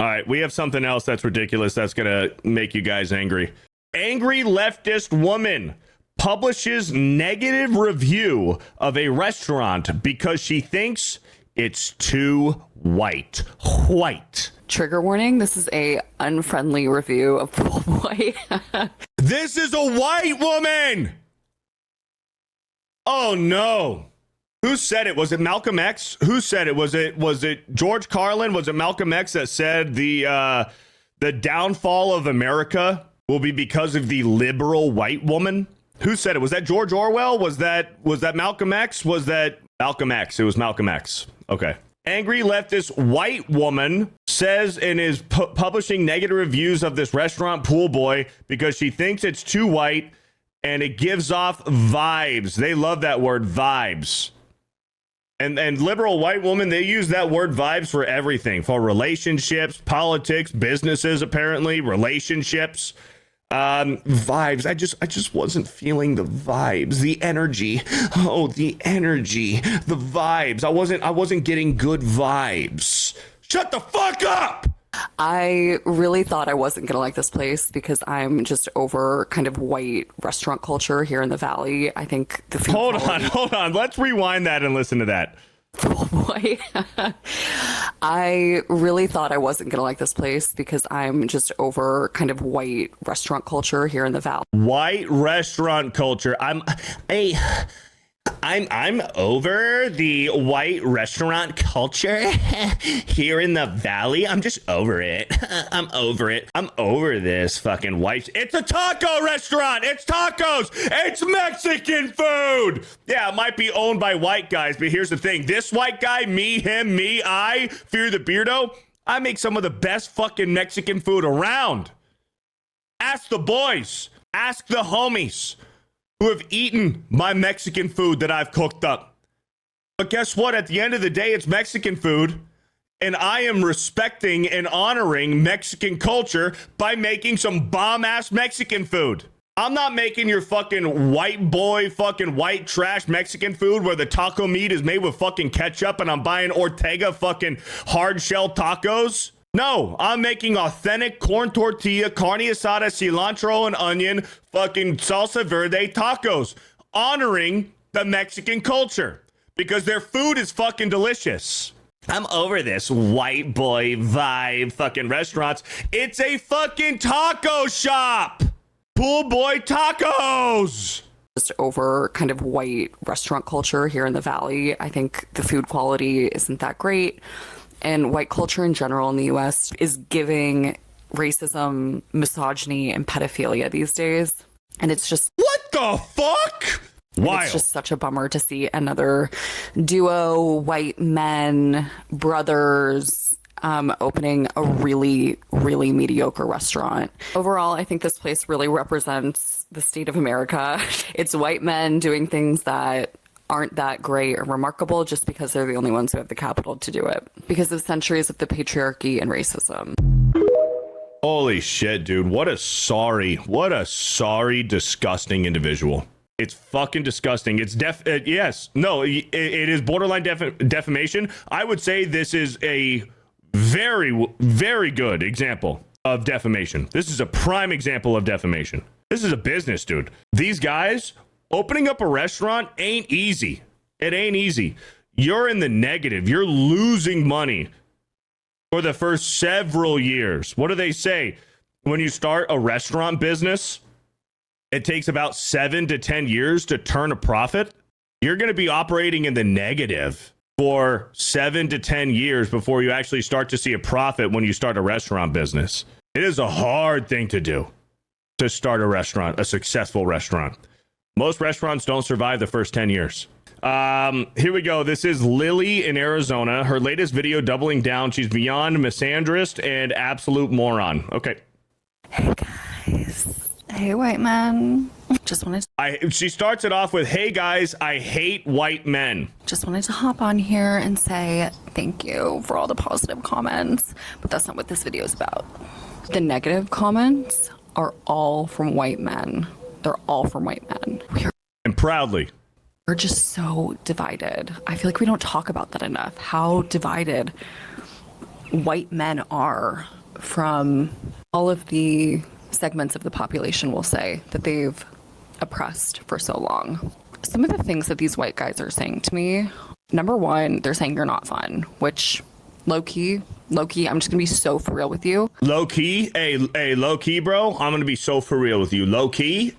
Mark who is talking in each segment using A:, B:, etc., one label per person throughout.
A: All right, we have something else that's ridiculous that's going to make you guys angry. Angry leftist woman publishes negative review of a restaurant because she thinks it's too white. White.
B: Trigger warning, this is a unfriendly review of Pool Boy.
A: This is a white woman! Oh no. Who said it? Was it Malcolm X? Who said it? Was it George Carlin? Was it Malcolm X that said the downfall of America will be because of the liberal white woman? Who said it? Was that George Orwell? Was that Malcolm X? Was that Malcolm X? It was Malcolm X. Okay. Angry leftist white woman says and is publishing negative reviews of this restaurant Pool Boy because she thinks it's too white and it gives off vibes. They love that word, vibes. And liberal white women, they use that word vibes for everything, for relationships, politics, businesses, apparently, relationships, vibes. I just wasn't feeling the vibes, the energy. Oh, the energy, the vibes. I wasn't getting good vibes. Shut the fuck up!
B: I really thought I wasn't going to like this place because I'm just over kind of white restaurant culture here in the Valley. I think the food
A: Hold on. Let's rewind that and listen to that.
B: Oh boy. I really thought I wasn't going to like this place because I'm just over kind of white restaurant culture here in the Valley.
A: White restaurant culture. I'm over the white restaurant culture here in the Valley. I'm just over it. I'm over it. I'm over this fucking white. It's a taco restaurant. It's tacos. It's Mexican food. Yeah, it might be owned by white guys, but here's the thing. This white guy, me, him, me, I, FearTheBeardo, I make some of the best fucking Mexican food around. Ask the boys. Ask the homies who have eaten my Mexican food that I've cooked up. But guess what? At the end of the day, it's Mexican food, and I am respecting and honoring Mexican culture by making some bomb-ass Mexican food. I'm not making your fucking white boy, fucking white trash Mexican food where the taco meat is made with fucking ketchup and I'm buying Ortega fucking hard shell tacos. No, I'm making authentic corn tortilla, carne asada, cilantro, and onion, fucking salsa verde tacos, honoring the Mexican culture because their food is fucking delicious. I'm over this white boy vibe fucking restaurants. It's a fucking taco shop. Pool Boy Tacos.
B: Just over kind of white restaurant culture here in the Valley. I think the food quality isn't that great. And white culture in general in the U.S. is giving racism, misogyny, and pedophilia these days. And it's just...
A: What the fuck? Wild.
B: It's just such a bummer to see another duo, white men, brothers, opening a really, really mediocre restaurant. Overall, I think this place really represents the state of America. It's white men doing things that aren't that great or remarkable just because they're the only ones who have the capital to do it because of centuries of the patriarchy and racism.
A: Holy shit, dude. What a sorry, disgusting individual. It's fucking disgusting. It's yes. No, it is borderline defamation. I would say this is a very, very good example of defamation. This is a prime example of defamation. This is a business, dude. These guys opening up a restaurant ain't easy. It ain't easy. You're in the negative. You're losing money for the first several years. What do they say? When you start a restaurant business, it takes about 7 to 10 years to turn a profit. You're going to be operating in the negative for 7 to 10 years before you actually start to see a profit when you start a restaurant business. It is a hard thing to do to start a restaurant, a successful restaurant. Most restaurants don't survive the first 10 years. Here we go. This is Lily in Arizona. Her latest video doubling down. She's beyond misandrist and absolute moron. Okay.
C: Hey guys. Hey white man. Just wanted to
A: she starts it off with, hey guys, I hate white men.
C: Just wanted to hop on here and say thank you for all the positive comments, but that's not what this video is about.
B: The negative comments are all from white men. They're all from white men.
A: And proudly.
B: We're just so divided. I feel like we don't talk about that enough. How divided white men are from all of the segments of the population, will say, that they've oppressed for so long. Some of the things that these white guys are saying to me, number one, they're saying you're not fun, which low key, I'm just gonna be so for real with you.
A: Low key, hey, low key, bro. I'm gonna be so for real with you. Low key,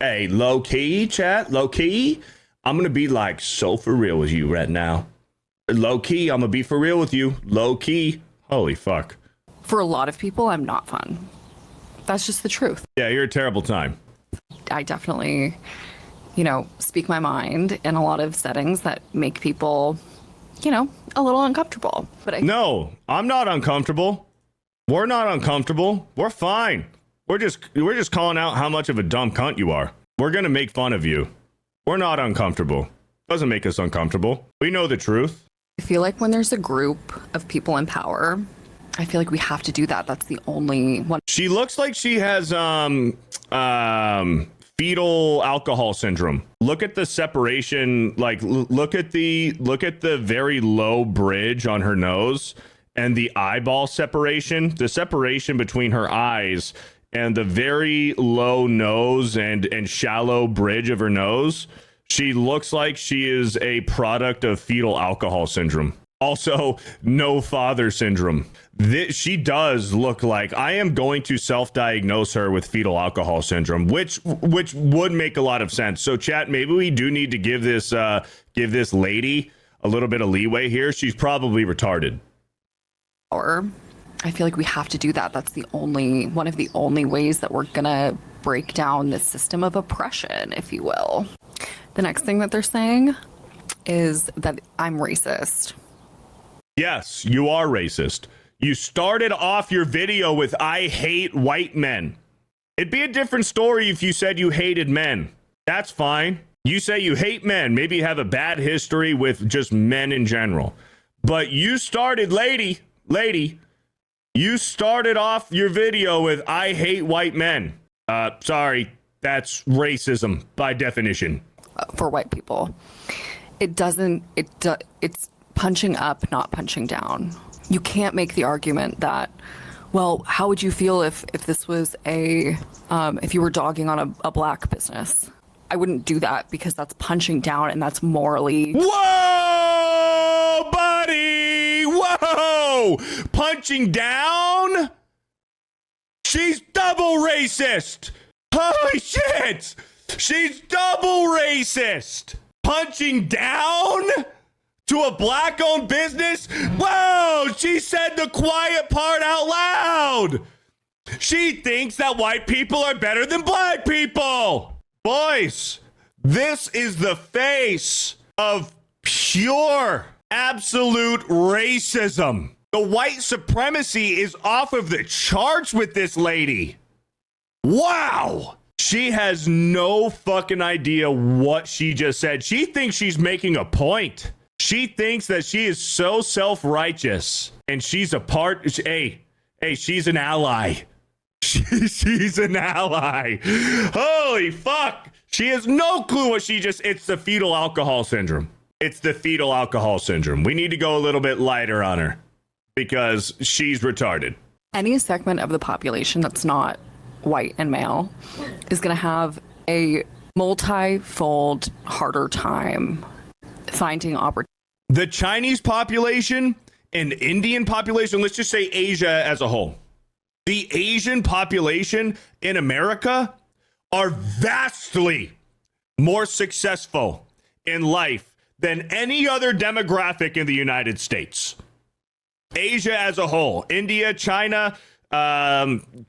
A: chat, low key. I'm gonna be like so for real with you right now. Low key, I'm gonna be for real with you. Low key, holy fuck.
B: For a lot of people, I'm not fun. That's just the truth.
A: Yeah, you're a terrible time.
B: I definitely, speak my mind in a lot of settings that make people, a little uncomfortable. But
A: No, I'm not uncomfortable. We're not uncomfortable. We're fine. We're just calling out how much of a dumb cunt you are. We're gonna make fun of you. We're not uncomfortable. Doesn't make us uncomfortable. We know the truth.
B: I feel like when there's a group of people in power, I feel like we have to do that. That's the only one.
A: She looks like she has fetal alcohol syndrome. Look at the separation, like look at the very low bridge on her nose and the eyeball separation, the separation between her eyes and the very low nose and shallow bridge of her nose. She looks like she is a product of fetal alcohol syndrome. Also, no father syndrome. She does look like, I am going to self-diagnose her with fetal alcohol syndrome, which would make a lot of sense. So chat, maybe we do need to give this lady a little bit of leeway here. She's probably retarded.
B: Or I feel like we have to do that. That's one of the only ways that we're gonna break down this system of oppression, if you will. The next thing that they're saying is that I'm racist.
A: Yes, you are racist. You started off your video with I hate white men. It'd be a different story if you said you hated men. That's fine. You say you hate men. Maybe you have a bad history with just men in general. But you started, lady, you started off your video with I hate white men. Sorry, that's racism by definition.
B: For white people. It's punching up, not punching down. You can't make the argument that, well, how would you feel if this was if you were dogging on a black business? I wouldn't do that because that's punching down and that's morally.
A: Whoa, buddy! Whoa! Punching down? She's double racist! Holy shit! She's double racist! Punching down to a black-owned business? Whoa! She said the quiet part out loud! She thinks that white people are better than black people! Boys, this is the face of pure, absolute racism. The white supremacy is off of the charts with this lady. Wow! She has no fucking idea what she just said. She thinks she's making a point. She thinks that she is so self-righteous and she's a part. Hey, she's an ally. She's an ally. Holy fuck. She has no clue what it's the fetal alcohol syndrome. It's the fetal alcohol syndrome. We need to go a little bit lighter on her because she's retarded.
B: Any segment of the population that's not white and male is going to have a multi-fold harder time finding opportunity.
A: The Chinese population and Indian population, let's just say Asia as a whole. The Asian population in America are vastly more successful in life than any other demographic in the United States. Asia as a whole, India, China,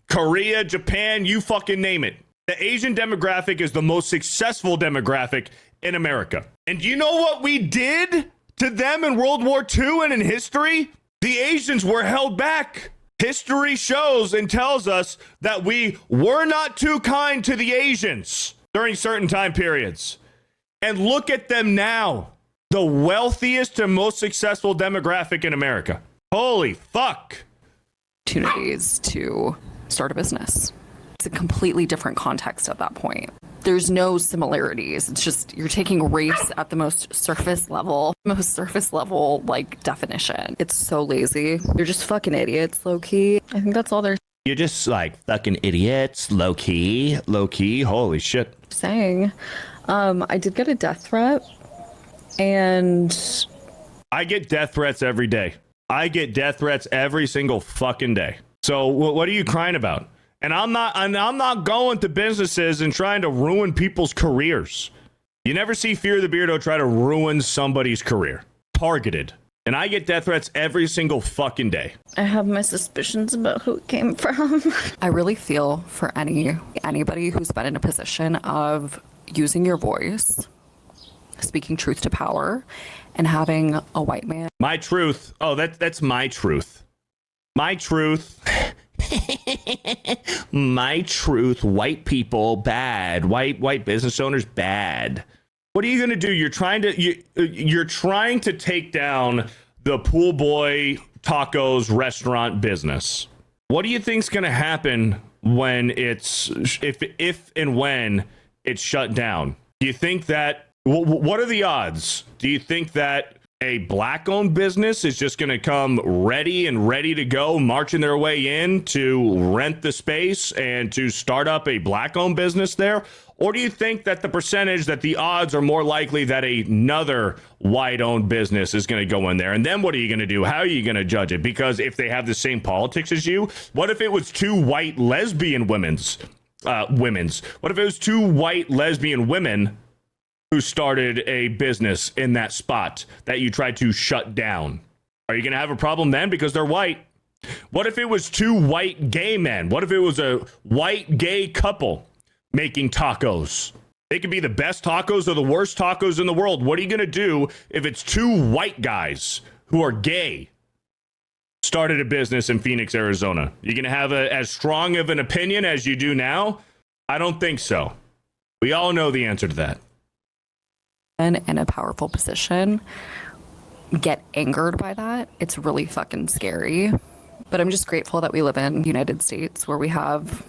A: Korea, Japan, you fucking name it. The Asian demographic is the most successful demographic in America. And you know what we did to them in World War II and in history? The Asians were held back. History shows and tells us that we were not too kind to the Asians during certain time periods. And look at them now. The wealthiest and most successful demographic in America. Holy fuck.
B: Opportunities to start a business. It's a completely different context at that point. There's no similarities. It's just you're taking race at the most surface level like definition. It's so lazy. You're just fucking idiots, low key. I think that's all they're
A: You're just like fucking idiots, low key, holy shit.
B: saying. I did get a death threat, and
A: I get death threats every day. I get death threats every single fucking day. So what are you crying about? And I'm not going to businesses and trying to ruin people's careers. You never see FearTheBeardo try to ruin somebody's career. Targeted. And I get death threats every single fucking day.
C: I have my suspicions about who it came from.
B: I really feel for anybody who's been in a position of using your voice, speaking truth to power, and having a white man.
A: My truth. Oh, that's my truth. My truth. My truth. White people bad. White business owners bad. What are you gonna do? You're trying to take down the Pool Boy Tacos restaurant business. What do you think's gonna happen when if and when it's shut down? Do you think that what are the odds? Do you think that a black-owned business is just going to come ready to go, marching their way in to rent the space and to start up a black-owned business there? Or do you think that the odds are more likely that another white-owned business is going to go in there? And then what are you going to do? How are you going to judge it? Because if they have the same politics as you, what if it was two white lesbian women's? What if it was two white lesbian women who started a business in that spot that you tried to shut down? Are you going to have a problem then because they're white? What if it was two white gay men? What if it was a white gay couple making tacos? They could be the best tacos or the worst tacos in the world. What are you going to do if it's two white guys who are gay started a business in Phoenix, Arizona? You're going to have as strong of an opinion as you do now? I don't think so. We all know the answer to that.
B: In a powerful position get angered by that. It's really fucking scary. But I'm just grateful that we live in the United States where we have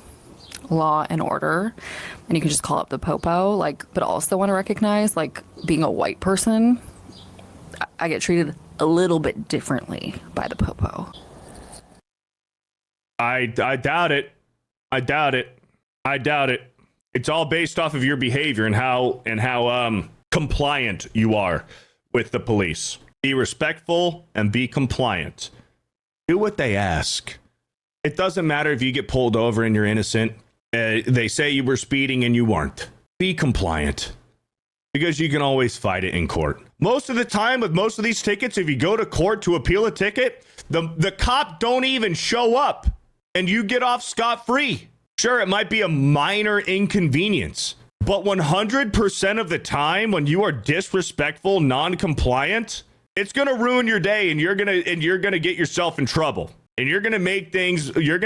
B: law and order and you can just call up the popo. But also want to recognize, being a white person, I get treated a little bit differently by the popo.
A: I doubt it. I doubt it. It's all based off of your behavior and how compliant you are with the police. Be respectful and be compliant. Do what they ask. It doesn't matter if you get pulled over and you're innocent. They say you were speeding and you weren't. Be compliant, because you can always fight it in court. Most of the time with most of these tickets, if you go to court to appeal a ticket, the cop don't even show up and you get off scot-free. Sure, it might be a minor inconvenience, but 100% of the time when you are disrespectful, non-compliant, it's going to ruin your day and you're going to get yourself in trouble. And you're going to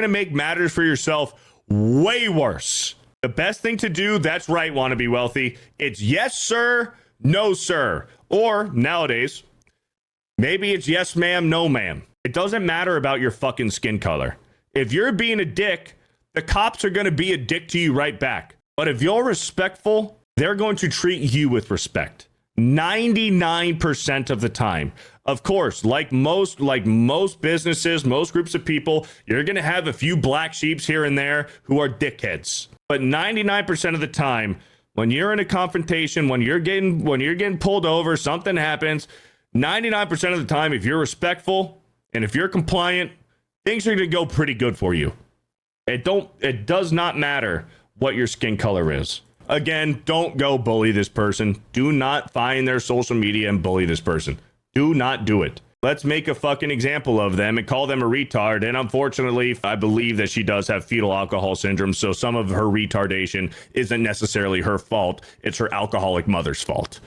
A: make matters for yourself way worse. The best thing to do, that's right, want to be wealthy. It's yes, sir, no, sir. Or nowadays, maybe it's yes, ma'am, no, ma'am. It doesn't matter about your fucking skin color. If you're being a dick, the cops are going to be a dick to you right back. But if you're respectful, they're going to treat you with respect. 99% of the time. Of course, like most businesses, most groups of people, you're going to have a few black sheeps here and there who are dickheads. But 99% of the time, when you're in a confrontation, when you're getting pulled over, something happens, 99% of the time, if you're respectful and if you're compliant, things are going to go pretty good for you. It does not matter what your skin color is. Again, don't go bully this person. Do not find their social media and bully this person. Do not do it. Let's make a fucking example of them and call them a retard. And unfortunately, I believe that she does have fetal alcohol syndrome, so some of her retardation isn't necessarily her fault. It's her alcoholic mother's fault.